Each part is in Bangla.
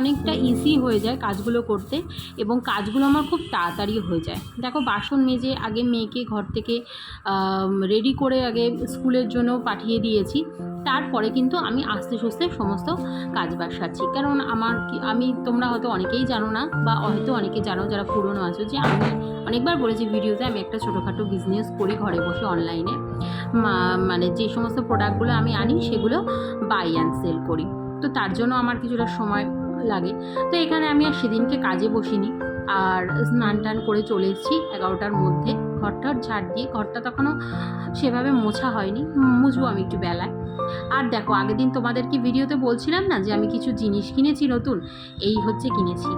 অনেকটা ইজি হয়ে যায় কাজগুলো করতে, এবং কাজগুলো আমার খুব তাড়াতাড়ি হয়ে যায়। দেখো, বাসন মেজে আগে মেয়েকে ঘর থেকে রেডি করে আগে স্কুলের জন্য পাঠিয়ে দিয়েছি, তারপরে কিন্তু আমি আস্তে সুস্তে সমস্ত কাজবাজ সারছি। কারণ আমি তোমরা হয়তো অনেকেই জানো না, বা হয়তো অনেকে জানো যারা পুরনো আছো, যে আমি অনেকবার বলেছি ভিডিওতে, আমি একটা ছোটোখাটো বিজনেস করি ঘরে বসে অনলাইনে। মানে যে সমস্ত প্রোডাক্টগুলো আমি আনি সেগুলো বাই অ্যান্ড সেল করি। তো তার জন্য আমার কিছুটা সময় লাগে। তো এখানে আমি আর সেদিনকে কাজে বসিনি, আর স্নান টান করে চলে এসেছি 11টার মধ্যে। ঘরটার ঝাড় দিয়ে, ঘরটা তখনও সেভাবে মোছা হয়নি, মুছবো আমি একটু বেলায়। আর দেখো, আগের দিন তোমাদেরকে ভিডিওতে বলছিলাম না যে আমি কিছু জিনিস কিনেছি নতুন, এই হচ্ছে কিনেছি।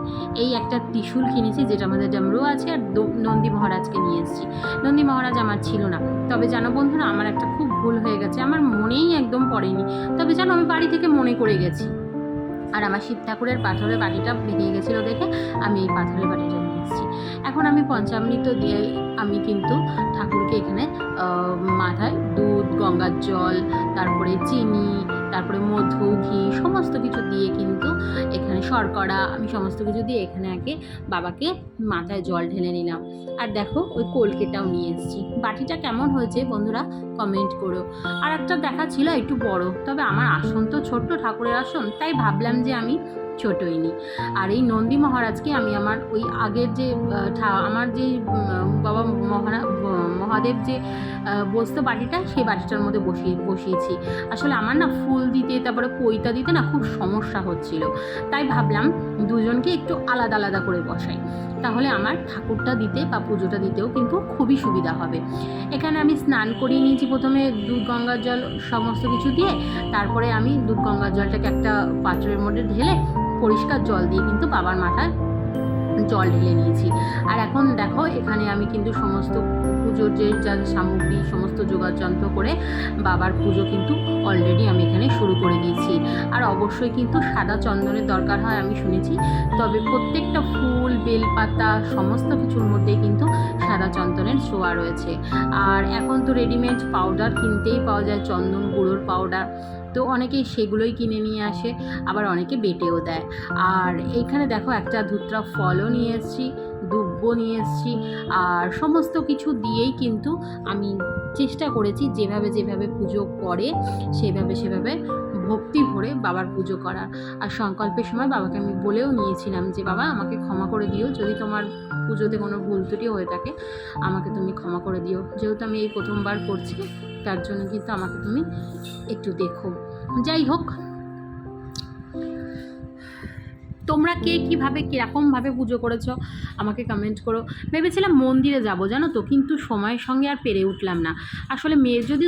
এই একটা ত্রিশূল কিনেছি, যেটা আমাদের ডমরু আছে, আর নন্দী মহারাজকে নিয়ে এসেছি। নন্দী মহারাজ আমার ছিল না। তবে জানো বন্ধুরা, আমার একটা খুব ভুল হয়ে গেছে, আমার মনেই একদম পড়েনি। তবে জানো, আমি বাড়ি থেকে মনে করে গেছি। আর আমার শিব ঠাকুরের পাথরের বাটিটা ভেঙে গেছিলো দেখে আমি এই পাথরের বাটিটা নিয়ে এসেছি। এখন আমি পঞ্চামৃত দিয়ে আমি কিন্তু ঠাকুরকে এখানে মাথায় দুধ, গঙ্গার জল, তারপরে চিনি, তারপরে মধু, ঘি সমস্ত কিছু দিয়ে কিন্তু এখানে শর্করা, আমি সমস্ত কিছু দিয়ে এখানে আগে বাবাকে মাথায় জল ঢেলে নিলাম। আর দেখো, ওই কলকেটাও নিয়ে এসেছি। বাটিটা কেমন হয়েছে বন্ধুরা কমেন্ট করো। আর একটা দেখা ছিল একটু বড়, তবে আমার আসন তো ছোট্ট, ঠাকুরের আসন, তাই ভাবলাম যে আমি ছোটই নিই। আর এই নন্দী মহারাজকে আমি আমার ওই আগের যে আমার যে বাবা মহাদেব যে বসতো বাটিটা, সেই বাটিটার মধ্যে বসিয়েছি। আসলে আমার না ফুল দিতে, তারপরে পৈতা দিতে না খুব সমস্যা হচ্ছিল, তাই ভাবলাম দুজনকে একটু আলাদা আলাদা করে বসাই, তাহলে আমার ঠাকুরটা দিতে বা পুজোটা দিতেও কিন্তু খুবই সুবিধা হবে। এখানে আমি স্নান করিয়ে নিয়েছি প্রথমে দুধ, গঙ্গার জল সমস্ত কিছু দিয়ে। তারপরে আমি দুধ, গঙ্গার জলটাকে একটা পাত্রের মধ্যে ঢেলে পরিষ্কার জল দিয়ে কিন্তু বাবার মাথায় জল ঢেলে নিয়েছি। আর এখন দেখো, এখানে আমি কিন্তু সমস্ত পুজোর যে যা সামগ্রী সমস্ত যোগাযন্ত্র করে বাবার পুজো কিন্তু অলরেডি আমি এখানে শুরু করে দিয়েছি। আর অবশ্যই কিন্তু সাদা চন্দনের দরকার হয় আমি শুনেছি, তবে প্রত্যেকটা ফুল, বেলপাতা সমস্ত কিছুর মধ্যে কিন্তু সাদা চন্দনের ছোঁয়া রয়েছে। আর এখন তো রেডিমেড পাউডার কিনতেই পাওয়া যায়, চন্দন গুঁড়োর পাউডার, তো অনেকেই সেগুলোই কিনে নিয়ে আসে, আবার অনেকে বেটেও দেয়। আর এইখানে দেখো, একটা ধুত্রা ফলও নিয়ে এসেছি, দুব্বো নিয়ে এসেছি, আর সমস্ত কিছু দিয়েই কিন্তু আমি চেষ্টা করেছি যেভাবে যেভাবে পুজো করে সেভাবে ভক্তি ভরে বাবার পুজো করার। আর সংকল্পের সময় বাবাকে আমি বলেও নিয়েছিলাম যে বাবা, আমাকে ক্ষমা করে দিও, যদি তোমার পুজোতে কোনো ভুল ত্রুটি হয়ে থাকে আমাকে তুমি ক্ষমা করে দিও। যেহেতু আমি এই প্রথমবার করছি, তার জন্য কিন্তু আমাকে তুমি একটু দেখো। যাই হোক, তোমরা কে কীভাবে কীরকমভাবে পুজো করেছো আমাকে কমেন্ট করো। ভেবেছিলাম মন্দিরে যাব জানো তো, কিন্তু সময়ের সঙ্গে আর পেরে উঠলাম না। আসলে মেয়ের যদি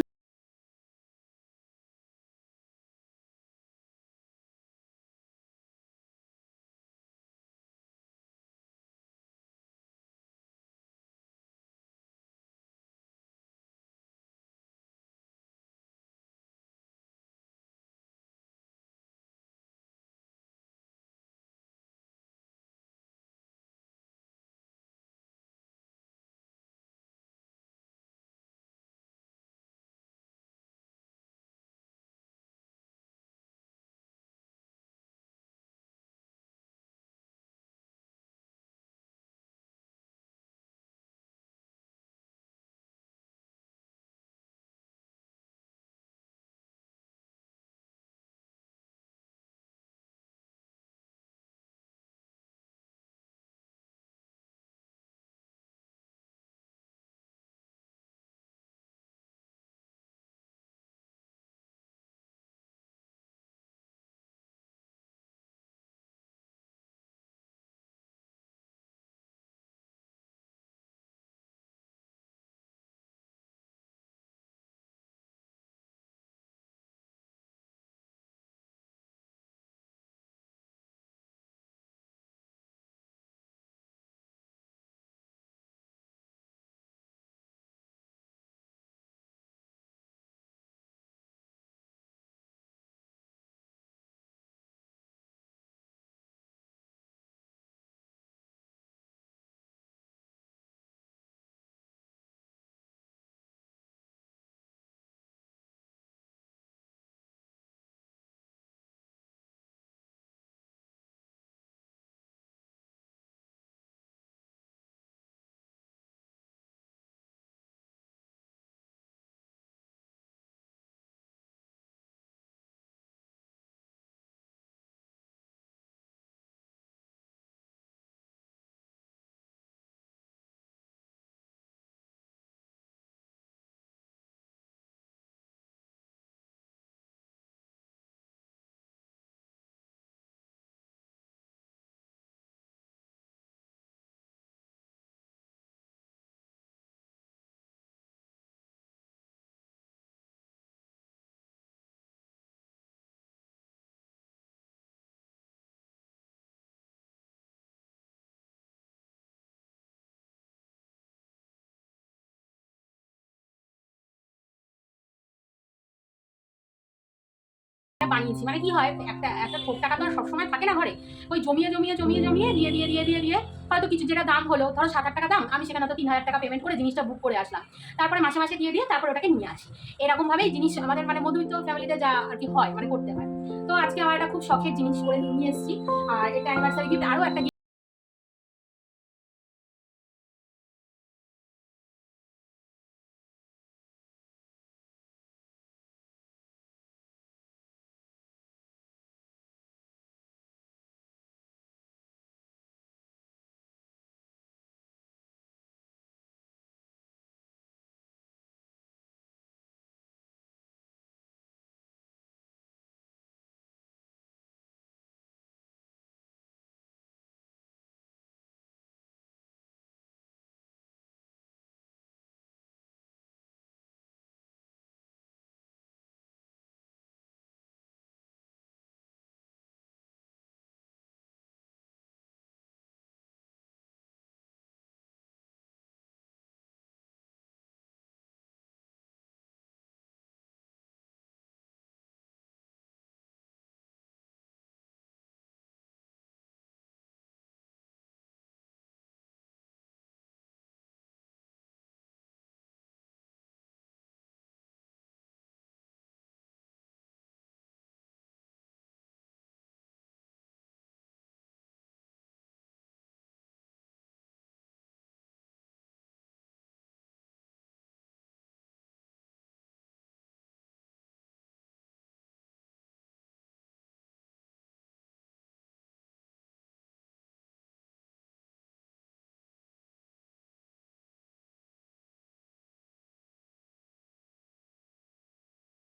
বানিয়েছি। মানে কি হয়, একটা একটা থোক টাকা তো আর সবসময় থাকে না ঘরে, ওই জমিয়ে জমিয়ে জমিয়ে জমিয়ে দিয়ে দিয়ে দিয়ে দিয়ে দিয়ে হয়তো কিছু যেটা দাম হলো, ধরো 7,000 টাকা দাম, আমি সেখানে তো 3,000 টাকা পেমেন্ট করে জিনিসটা বুক করে আসলাম, তারপরে মাসে মাসে দিয়ে দিয়ে তারপরে ওটাকে নিয়ে আসি। এরকমভাবেই জিনিস আমাদের মানে মধ্যবিত্ত ফ্যামিলিতে যা আর কি হয়, মানে করতে হয়। তো আজকে আমার একটা খুব শখের জিনিস করে নিয়ে এসেছি, আর এটা অ্যানিভার্সারি গিফট। আরও একটা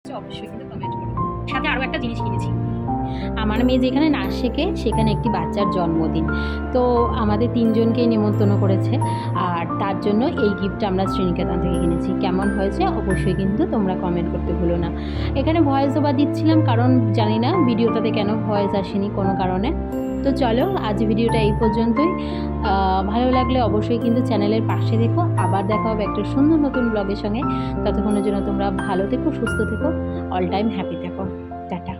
অবশ্যই কিন্তু কমেন্ট করো। সাথে আরও একটা জিনিস কিনেছি। আমার মেয়ে যেখানে নাচ শেখে সেখানে একটি বাচ্চার জন্মদিন, তো আমাদের তিনজনকেই নিমন্ত্রণ করেছে, আর তার জন্য এই গিফটটা আমরা শ্রীনিকেতন থেকে কিনেছি। কেমন হয়েছে অবশ্যই কিন্তু তোমরা কমেন্ট করতে ভুলো না। এখানে ভয়েস ওভার দিচ্ছিলাম কারণ জানি না ভিডিওটাতে কেন ভয়েস আসেনি কোনো কারণে। তো চলো আজ ভিডিওটা এই পর্যন্তই। ভালো লাগলে অবশ্যই কিন্তু চ্যানেলের পাশে থেকো। আবার দেখা হবে একটা সুন্দর নতুন ব্লগের সঙ্গে। ততক্ষণের জন্য তোমরা ভালো থেকো, সুস্থ থেকো, অল টাইম হ্যাপি থেকো। টাটা।